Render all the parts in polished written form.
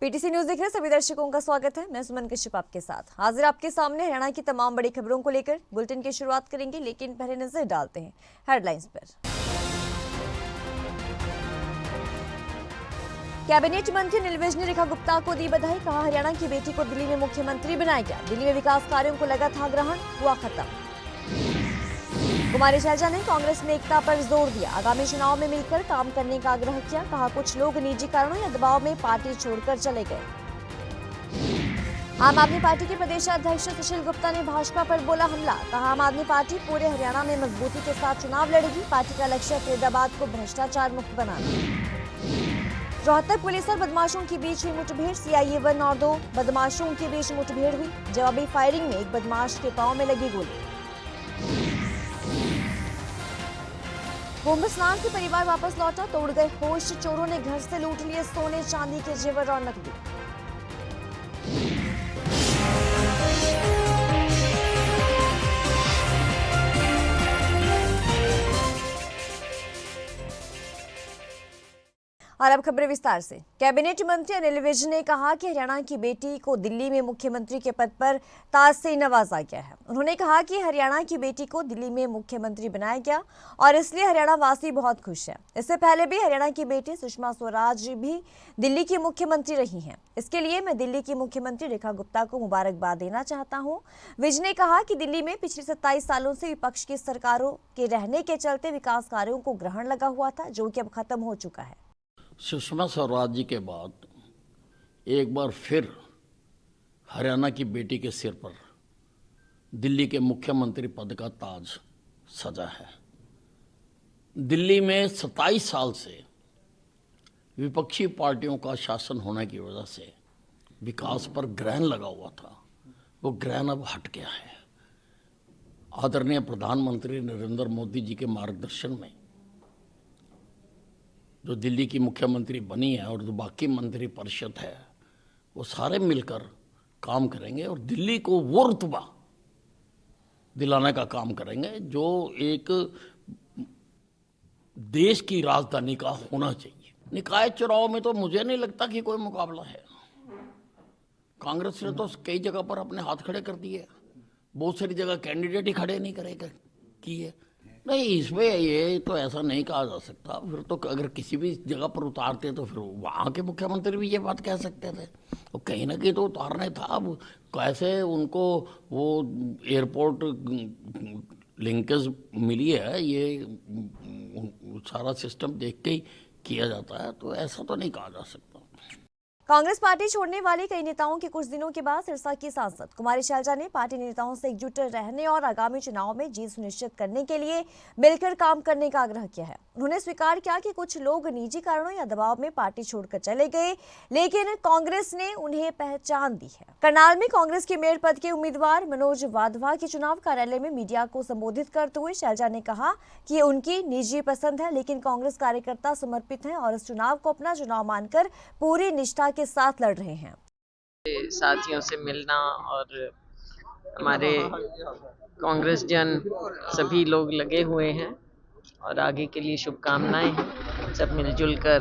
PTC news देख रहे सभी दर्शकों का स्वागत है। मैं सुमन कश्यप आपके साथ हाजिर आपके सामने हरियाणा की तमाम बड़ी खबरों को लेकर बुलेटिन की शुरुआत करेंगे, लेकिन पहले नजर डालते हैं हेडलाइंस पर। कैबिनेट मंत्री अनिल विज ने रेखा गुप्ता को दी बधाई, कहा हरियाणा की बेटी को दिल्ली में मुख्यमंत्री बनाया गया। दिल्ली में विकास कार्यों को लगा था ग्रहण, हुआ खत्म। कुमारी शैलजा ने कांग्रेस में एकता पर जोर दिया, आगामी चुनाव में मिलकर काम करने का आग्रह किया। कहा कुछ लोग निजी कारणों या दबाव में पार्टी छोड़कर चले गए। आम आदमी पार्टी के प्रदेशाध्यक्ष सुशील गुप्ता ने भाजपा पर बोला हमला, कहा आम आदमी पार्टी पूरे हरियाणा में मजबूती के साथ चुनाव लड़ेगी। पार्टी का लक्ष्य फरीदाबाद को भ्रष्टाचार मुक्त बनाना। रोहतक पुलिस और बदमाशों के बीच हुई मुठभेड़, सीआईए 1 और 2 बदमाशों के बीच मुठभेड़ हुई। जवाबी फायरिंग में एक बदमाश के पांव में लगी गोली। कुंभ स्नान से परिवार वापस लौटा, तोड़ गए होश, चोरों ने घर से लूट लिए सोने चांदी के जेवर और नकदी। और अब खबरें विस्तार से। कैबिनेट मंत्री अनिल विज ने कहा कि हरियाणा की बेटी को दिल्ली में मुख्यमंत्री के पद पर ताज से नवाजा गया है। उन्होंने कहा कि हरियाणा की बेटी को दिल्ली में मुख्यमंत्री बनाया गया और इसलिए हरियाणा वासी बहुत खुश है। इससे पहले भी हरियाणा की बेटी सुषमा स्वराज भी दिल्ली की मुख्यमंत्री रही हैं। इसके लिए मैं दिल्ली की मुख्यमंत्री रेखा गुप्ता को मुबारकबाद देना चाहता हूँ। विज ने कहा कि दिल्ली में पिछले 27 सालों से विपक्ष की सरकारों के रहने के चलते विकास कार्यों को ग्रहण लगा हुआ था, जो कि अब खत्म हो चुका है। सुषमा स्वराज जी के बाद एक बार फिर हरियाणा की बेटी के सिर पर दिल्ली के मुख्यमंत्री पद का ताज सजा है। दिल्ली में 27 साल से विपक्षी पार्टियों का शासन होने की वजह से विकास पर ग्रहण लगा हुआ था, वो ग्रहण अब हट गया है। आदरणीय प्रधानमंत्री नरेंद्र मोदी जी के मार्गदर्शन में जो दिल्ली की मुख्यमंत्री बनी है और जो बाकी मंत्री परिषद है, वो सारे मिलकर काम करेंगे और दिल्ली को वो रुतबा दिलाने का काम करेंगे जो एक देश की राजधानी का होना चाहिए। निकाय चुनाव में तो मुझे नहीं लगता कि कोई मुकाबला है। कांग्रेस ने तो कई जगह पर अपने हाथ खड़े कर दिए, बहुत सारी जगह कैंडिडेट ही खड़े नहीं करेगा किए। नहीं, इसमें ये तो ऐसा नहीं कहा जा सकता। फिर तो अगर किसी भी जगह पर उतारते तो फिर वहाँ के मुख्यमंत्री भी ये बात कह सकते थे। तो कहीं ना कहीं तो उतारना था। अब कैसे उनको वो एयरपोर्ट लिंकेज मिली है, ये सारा सिस्टम देख के ही किया जाता है, तो ऐसा तो नहीं कहा जा सकता। कांग्रेस पार्टी छोड़ने वाले कई नेताओं के कुछ दिनों के बाद सिरसा की सांसद कुमारी शैलजा ने पार्टी नेताओं से एकजुट रहने और आगामी चुनाव में जीत सुनिश्चित करने के लिए मिलकर काम करने का आग्रह किया है। उन्होंने स्वीकार किया कि कुछ लोग निजी कारणों या दबाव में पार्टी छोड़कर चले गए, लेकिन कांग्रेस ने उन्हें पहचान दी है। करनाल में कांग्रेस के मेयर पद के उम्मीदवार मनोज वाधवा के चुनाव कार्यालय में मीडिया को संबोधित करते हुए शैलजा ने कहा कि उनकी निजी पसंद है, लेकिन कांग्रेस कार्यकर्ता समर्पित हैं और इस चुनाव को अपना चुनाव मानकर पूरी निष्ठा के साथ लड़ रहे हैं। साथियों से मिलना और हमारे कांग्रेस जन सभी लोग लगे हुए हैं और आगे के लिए शुभकामनाएं हैं। सब मिलजुल कर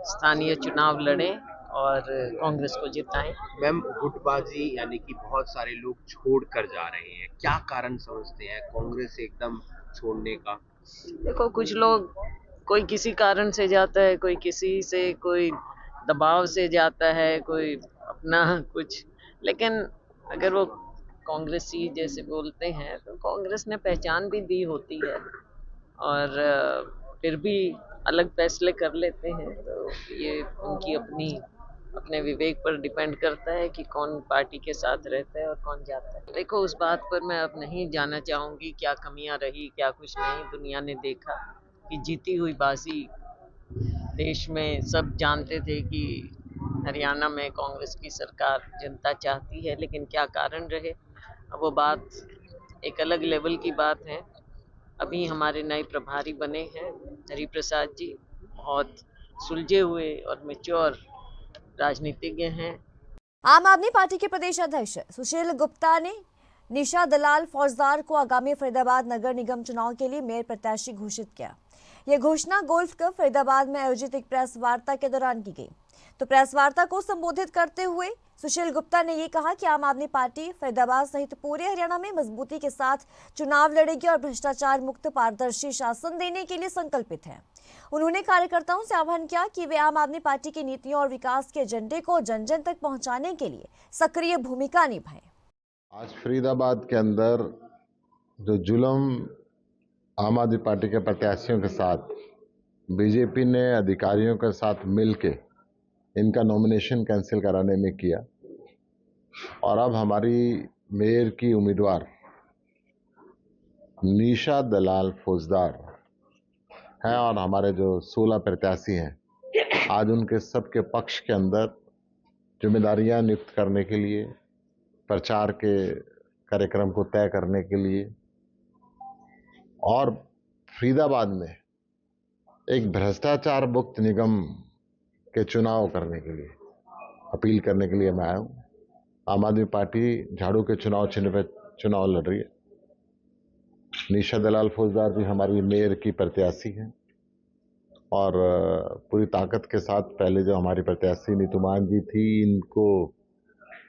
स्थानीय चुनाव लड़ें और कांग्रेस को जिताएं। मैम, गुटबाजी यानी कि बहुत सारे लोग छोड़ कर जा रहे हैं, क्या कारण समझते हैं कांग्रेस एकदम छोड़ने का? देखो, कुछ लोग कोई किसी कारण से जाता है, कोई किसी से, कोई दबाव से जाता है, कोई अपना कुछ। लेकिन अगर वो कांग्रेसी जैसे बोलते हैं तो कांग्रेस ने पहचान भी दी होती है और फिर भी अलग फैसले कर लेते हैं। तो ये उनकी अपने विवेक पर डिपेंड करता है कि कौन पार्टी के साथ रहता है और कौन जाता है। देखो, उस बात पर मैं अब नहीं जाना चाहूँगी क्या कमियां रही, क्या कुछ नहीं। दुनिया ने देखा कि जीती हुई बाजी देश में सब जानते थे कि हरियाणा में कांग्रेस की सरकार जनता चाहती है, लेकिन क्या कारण रहे अब वो बात एक अलग लेवल की बात है। अभी हमारे नए प्रभारी बने हैं हरिप्रसाद जी, बहुत सुलझे हुए और मैच्योर राजनीतिज्ञ हैं। आम आदमी पार्टी के प्रदेश अध्यक्ष सुशील गुप्ता ने निशा दलाल फौजदार को आगामी फरीदाबाद नगर निगम चुनाव के लिए मेयर प्रत्याशी घोषित किया। यह घोषणा गोल्फ कप फरीदाबाद में आयोजित एक प्रेस वार्ता के दौरान की गई। तो प्रेस वार्ता को संबोधित करते हुए सुशील गुप्ता ने ये कहा कि आम आदमी पार्टी फरीदाबाद सहित पूरे हरियाणा में मजबूती के साथ चुनाव लड़ेगी और भ्रष्टाचार मुक्त पारदर्शी शासन देने के लिए संकल्पित है। उन्होंने कार्यकर्ताओं से आह्वान किया कि वे आम आदमी पार्टी की नीतियों और विकास के एजेंडे को जन जन तक पहुंचाने के लिए सक्रिय भूमिका निभाएं। आज फरीदाबाद के अंदर जो जुल्म आम आदमी पार्टी के प्रत्याशियों के साथ बीजेपी ने अधिकारियों के साथ मिलके इनका नॉमिनेशन कैंसिल कराने में किया और अब हमारी मेयर की उम्मीदवार निशा दलाल फौजदार हैं और हमारे जो 16 प्रत्याशी हैं आज उनके सबके पक्ष के अंदर जिम्मेदारियां नियुक्त करने के लिए, प्रचार के कार्यक्रम को तय करने के लिए और फरीदाबाद में एक भ्रष्टाचार मुक्त निगम के चुनाव करने के लिए अपील करने के लिए मैं आया हूँ। आम आदमी पार्टी झाड़ू के चुनाव चिन्ह पर चुनाव लड़ रही है। निशा दलाल फौजदार जी हमारी मेयर की प्रत्याशी हैं और पूरी ताकत के साथ पहले जो हमारी प्रत्याशी नीतू मान जी थी, इनको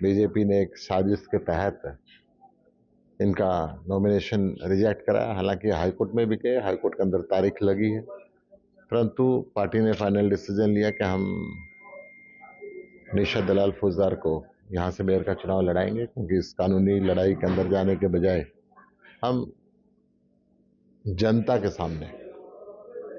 बीजेपी ने एक साजिश के तहत इनका नॉमिनेशन रिजेक्ट कराया। हालांकि हाईकोर्ट में भी गए, हाईकोर्ट के अंदर तारीख लगी है, परंतु पार्टी ने फाइनल डिसीजन लिया कि हम निशा दलाल फौजदार को यहाँ से मेयर का चुनाव लड़ाएंगे, क्योंकि इस कानूनी लड़ाई के अंदर जाने के बजाय हम जनता के सामने,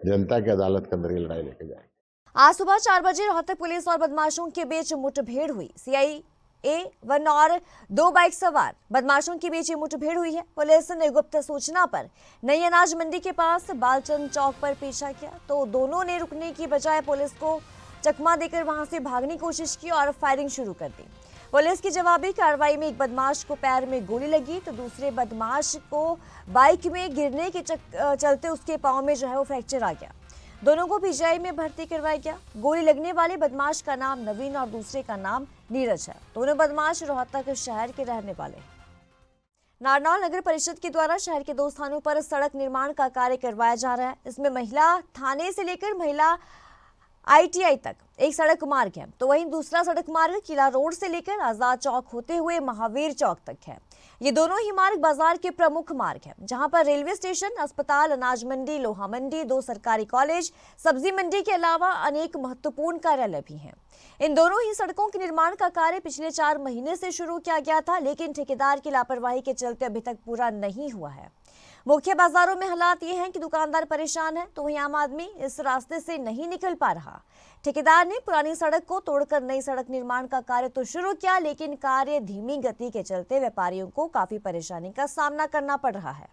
जनता की अदालत के अंदर ये लड़ाई लेके जाएंगे। आज सुबह 4 बजे रोहतक पुलिस और बदमाशों के बीच मुठभेड़ हुई। CIA-1 और 2 बाइक सवार बदमाशों के बीच ये मुठभेड़ हुई है। पुलिस ने गुप्त सूचना पर नई अनाज मंडी के पास बालचंद चौक पर पीछा किया तो दोनों ने रुकने की बजाय पुलिस को चकमा देकर वहां से भागने की कोशिश की और फायरिंग शुरू कर दी। पुलिस की जवाबी कार्रवाई में एक बदमाश को पैर में गोली लगी तो दूसरे बदमाश को बाइक में गिरने के चलते उसके पांव में वो फ्रैक्चर आ गया। दोनों को PGI में भर्ती करवाया गया। गोली लगने वाले बदमाश का नाम नवीन और दूसरे का नाम नीरज है। दोनों बदमाश रोहतक शहर के रहने वाले हैं। नारनौल नगर परिषद के द्वारा शहर के 2 स्थानों पर सड़क निर्माण का कार्य करवाया जा रहा है। इसमें महिला थाने से लेकर महिला ITI तक एक सड़क मार्ग है, तो वहीं दूसरा सड़क मार्ग किला रोड से लेकर आजाद चौक होते हुए महावीर चौक तक है। ये दोनों ही मार्ग बाजार के प्रमुख मार्ग हैं, जहां पर रेलवे स्टेशन, अस्पताल, अनाज मंडी, लोहा मंडी, 2 सरकारी कॉलेज, सब्जी मंडी के अलावा अनेक महत्वपूर्ण कार्यालय भी हैं। इन दोनों ही सड़कों के निर्माण का कार्य पिछले 4 महीने से शुरू किया गया था, लेकिन ठेकेदार की लापरवाही के चलते अभी तक पूरा नहीं हुआ है। मुख्य बाजारों में हालात ये हैं कि दुकानदार परेशान है, तो वहीं आम आदमी इस रास्ते से नहीं निकल पा रहा। ठेकेदार ने पुरानी सड़क को तोड़कर नई सड़क निर्माण का कार्य तो शुरू किया, लेकिन कार्य धीमी गति के चलते व्यापारियों को काफी परेशानी का सामना करना पड़ रहा है।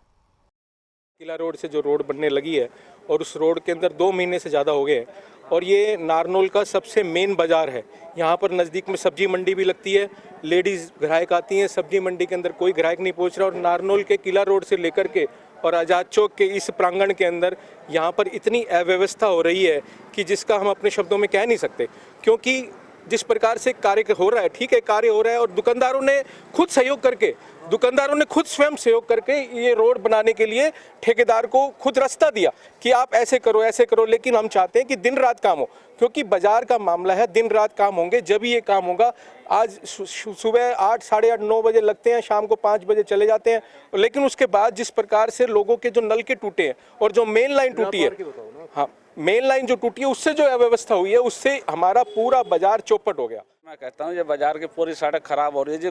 किला रोड से जो रोड बनने लगी है और उस रोड के अंदर 2 महीने से ज़्यादा हो गए हैं और ये नारनौल का सबसे मेन बाज़ार है। यहाँ पर नज़दीक में सब्जी मंडी भी लगती है, लेडीज़ ग्राहक आती हैं। सब्जी मंडी के अंदर कोई ग्राहक नहीं पहुँच रहा और नारनौल के किला रोड से लेकर के और आज़ाद चौक के इस प्रांगण के अंदर यहाँ पर इतनी अव्यवस्था हो रही है कि जिसका हम अपने शब्दों में कह नहीं सकते। क्योंकि जिस प्रकार से कार्य हो रहा है, ठीक है कार्य हो रहा है और दुकानदारों ने खुद सहयोग करके, दुकानदारों ने खुद स्वयं सहयोग करके ये रोड बनाने के लिए ठेकेदार को खुद रास्ता दिया कि आप ऐसे करो, लेकिन हम चाहते हैं कि दिन रात काम हो, क्योंकि बाजार का मामला है, दिन रात काम होंगे जब ये काम होगा। आज सुबह 8, साढ़े 8, 9 बजे लगते हैं, शाम को 5 बजे चले जाते हैं, लेकिन उसके बाद जिस प्रकार से लोगों के जो नलके टूटे हैं और जो मेन लाइन टूटी है, हाँ मेन लाइन जो टूटी है, उससे जो अव्यवस्था हुई है, उससे हमारा पूरा बाजार चौपट हो गया। मैं कहता हूँ ये बाजार की पूरी सड़क खराब हो रही है जी।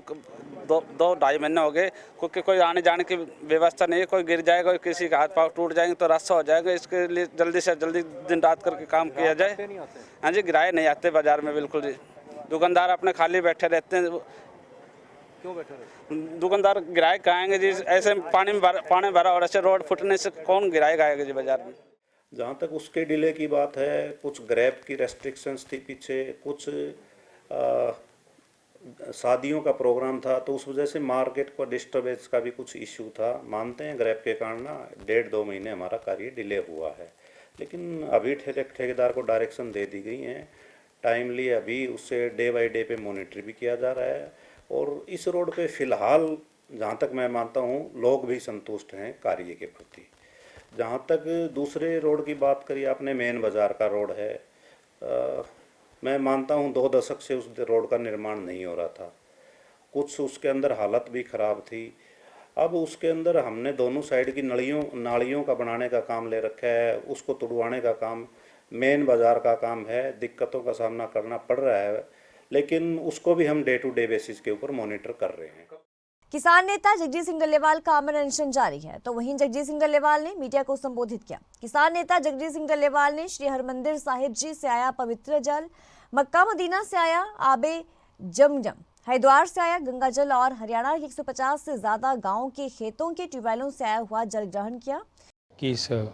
2-2.5 महीने हो गए, क्योंकि कोई आने जाने की व्यवस्था नहीं है। कोई गिर जाएगा, किसी का हाथ पाँव टूट जाएंगे तो रास्ता हो जाएगा। इसके लिए जल्दी से जल्दी दिन रात करके काम किया जाए। हाँ जी, किराए नहीं आते बाजार में बिल्कुल जी। दुकानदार अपने खाली बैठे रहते हैं। क्यों बैठे रहते? दुकानदार ग्राहक आएंगे जी, ऐसे पानी भरा और ऐसे रोड फुटने से कौन ग्राहक आएगा जी बाजार में। जहाँ तक उसके डिले की बात है, कुछ ग्रैब की रेस्ट्रिक्शंस थी पीछे, कुछ शादियों का प्रोग्राम था, तो उस वजह से मार्केट को डिस्टर्बेंस का भी कुछ इश्यू था। मानते हैं ग्रैब के कारण ना 1.5-2 महीने हमारा कार्य डिले हुआ है, लेकिन अभी ठेकेदार को डायरेक्शन दे दी गई है टाइमली। अभी उससे डे बाय डे पे मॉनिटर भी किया जा रहा है और इस रोड पे फ़िलहाल जहाँ तक मैं मानता हूँ लोग भी संतुष्ट हैं कार्य के प्रति। जहाँ तक दूसरे रोड की बात करी आपने, मेन बाज़ार का रोड है, मैं मानता हूँ 2 दशक से उस रोड का निर्माण नहीं हो रहा था, कुछ उसके अंदर हालत भी ख़राब थी। अब उसके अंदर हमने दोनों साइड की नालियों का बनाने का काम ले रखा है, उसको तुड़वाने का काम, मेन बाज़ार का काम है। दिक्कतों का सामना करना पड़ रहा है, लेकिन उसको भी हम डे टू डे बेसिस के ऊपर मॉनिटर कर रहे हैं। किसान नेता जगजीत सिंह डल्लेवाल का अमर अनशन जारी है, तो वहीं जगजीत सिंह डल्लेवाल ने मीडिया को संबोधित किया। किसान नेता जगजीत सिंह डल्लेवाल ने श्री हरमंदिर साहिब जी से आया पवित्र जल, मक्का मदीना से आया आबे जमजम, हरिद्वार से आया गंगा जल और हरियाणा के 150 से ज्यादा गांवों के खेतों के ट्यूबवेलों से आया हुआ जल ग्रहण किया। 21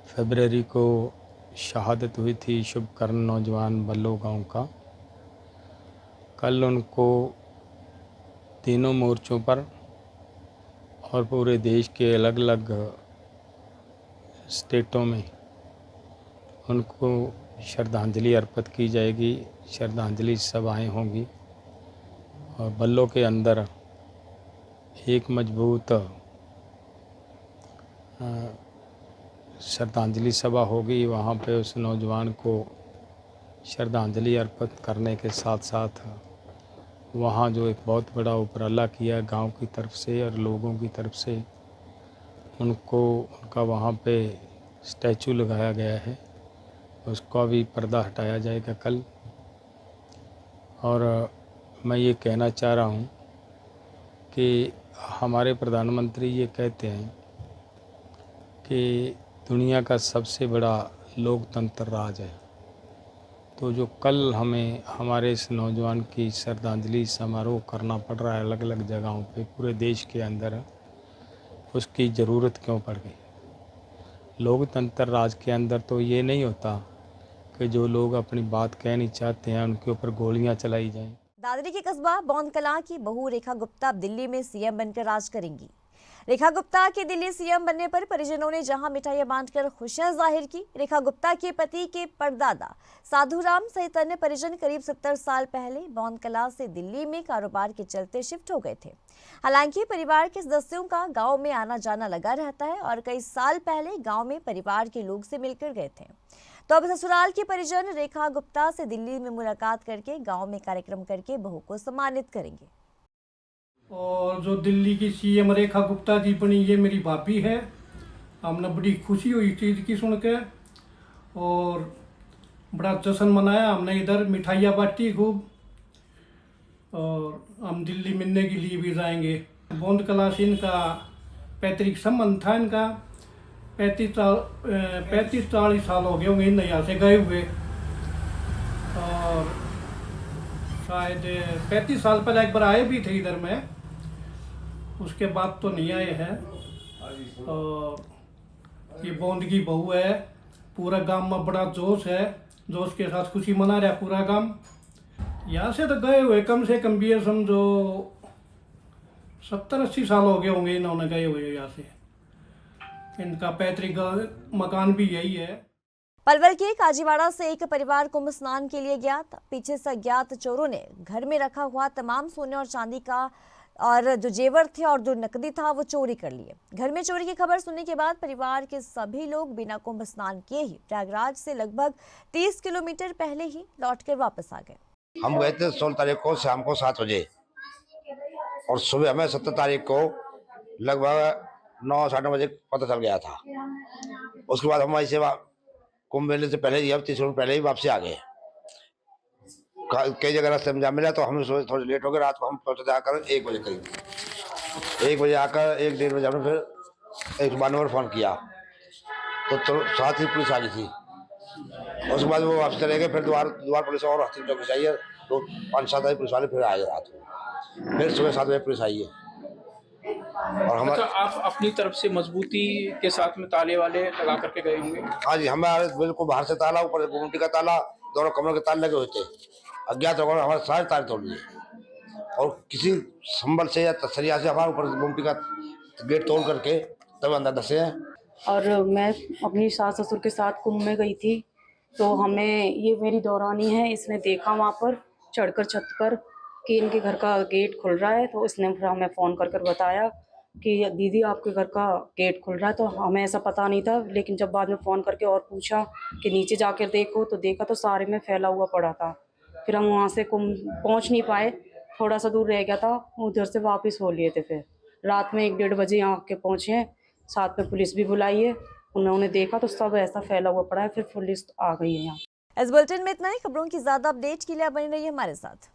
फरवरी को शहादत हुई थी शुभकर्ण नौजवान बल्लो गांव का। कल उनको तीनों मोर्चों पर और पूरे देश के अलग अलग स्टेटों में उनको श्रद्धांजलि अर्पित की जाएगी, श्रद्धांजलि सभाएं होंगी और बल्लो के अंदर एक मजबूत श्रद्धांजलि सभा होगी। वहाँ पे उस नौजवान को श्रद्धांजलि अर्पित करने के साथ साथ वहाँ जो एक बहुत बड़ा उपराला किया गांव की तरफ से और लोगों की तरफ से, उनका वहाँ पे स्टैचू लगाया गया है, उसका भी पर्दा हटाया जाएगा कल। और मैं ये कहना चाह रहा हूँ कि हमारे प्रधानमंत्री ये कहते हैं कि दुनिया का सबसे बड़ा लोकतंत्र राज है, तो जो कल हमें हमारे इस नौजवान की श्रद्धांजलि समारोह करना पड़ रहा है अलग अलग जगहों पे पूरे देश के अंदर, उसकी ज़रूरत क्यों पड़ गई? लोकतंत्र राज के अंदर तो ये नहीं होता कि जो लोग अपनी बात कह नहीं चाहते हैं उनके ऊपर गोलियां चलाई जाएं। दादरी के कस्बा बौंद कलां की बहू रेखा गुप्ता अब दिल्ली में सीएम बनकर राज करेंगी। रेखा गुप्ता के दिल्ली सीएम बनने पर परिजनों ने जहां मिठाइयां बांटकर खुशियां जाहिर की। रेखा गुप्ता के पति के परदादा साधुराम सहित अन्य परिजन करीब 70 साल पहले बौंद कलां से दिल्ली में कारोबार के चलते शिफ्ट हो गए थे। हालांकि परिवार के सदस्यों का गांव में आना जाना लगा रहता है और कई साल पहले गांव में परिवार के लोग से मिलकर गए थे। तो अब ससुराल के परिजन रेखा गुप्ता से दिल्ली में मुलाकात करके गांव में कार्यक्रम करके बहू को सम्मानित करेंगे। और जो दिल्ली की सीएम रेखा गुप्ता जी बनी, ये मेरी भाभी है। हमने बड़ी खुशी हुई चीज़ की सुन के और बड़ा जश्न मनाया हमने। इधर मिठाइयाँ बांटी खूब और हम दिल्ली मिलने के लिए भी जाएंगे। बौंद कला से इनका पैतृक संबंध था। इनका 35-40 साल हो गए होंगे इन यहाँ से गए हुए और शायद 35 साल पहले एक बार आए भी थे इधर में, उसके बाद तो नहीं आए हैं। और ये बौंद की बहू है। पूरा गांव में बड़ा जोश है, जोश के साथ खुशी मना रहा है पूरा गांव। यहाँ से तो गए हुए कम से कम भी ये समझो 70-80 साल हो गए होंगे इन्होंने गए हुए यहाँ से। इनका पैतृक मकान भी यही है। पलवल के काजीवाड़ा से एक परिवार कुंभ स्नान के लिए गया था। पीछे से अज्ञात चोरों ने घर में रखा हुआ तमाम सोने और चांदी का और जो जेवर थे और जो नकदी था वो चोरी कर लिए। घर में चोरी की खबर सुनने के बाद परिवार के सभी लोग बिना कुंभ स्नान किए ही प्रयागराज से लगभग 30 किलोमीटर पहले ही लौटकर वापस आ गए। हम गए थे 16 तारीख को शाम को 7 बजे और सुबह हमें 17 तारीख को लगभग 9-9:30 बजे पता चल गया था। उसके बाद हम ऐसे कुंभ मेले से पहले ही, अब 30 मिनट पहले ही वापसी आ गए। कई जगह रास्ते में जा मिला तो हम थोड़े लेट हो गए। रात को हम पहुंचे आकर 1 बजे करीब, 1 बजे आकर 1-1:30 बजे हमने फिर 192 नंबर फ़ोन किया तो साथ ही पुलिस आ गई थी। उसके बाद वो वापस चले गए। फिर दोबारा पुलिस और हस्ती चौकी चाहिए, 5-7 पुलिस वाले फिर आए रात को। फिर सुबह 7 बजे पुलिस आई है। और हमारे आप अपनी तरफ से मजबूती के साथ में ताले वाले लगा करके गए होंगे? हाँ जी, हमारे बिल्कुल बाहर से ताला, ऊपर गुमटी का ताला, दोनों कमरों के ताले लगे हुए थे। अज्ञात लोगों ने हमारे सारे ताले तोड़ लिए और किसी संबल से या तसरिया से हमारे ऊपर गुमटी का गेट तोड़ करके तब अंदर धसे हैं। और मैं अपनी सास ससुर के साथ कुंभ में गई थी तो हमें, ये मेरी दौरानी है, इसने देखा वहाँ पर चढ़कर छत पर कि इनके घर का गेट खुल रहा है। तो इसने फिर हमें फ़ोन कर बताया कि दीदी आपके घर का गेट खुल रहा है, तो हमें ऐसा पता नहीं था। लेकिन जब बाद में फ़ोन करके और पूछा कि नीचे जाकर देखो, तो देखा तो सारे में फैला हुआ पड़ा था। फिर हम वहाँ से पहुँच नहीं पाए, थोड़ा सा दूर रह गया था, उधर से वापस हो लिए थे। फिर रात में 1-1:30 बजे यहाँ के पहुँचे हैं, साथ में पुलिस भी बुलाई है। उन्होंने देखा तो सब ऐसा फैला हुआ पड़ा है, फिर पुलिस आ गई है यहाँ। इस बुलेटिन में इतना ही। खबरों की ज्यादा अपडेट के लिए आप बने रहिए हमारे साथ।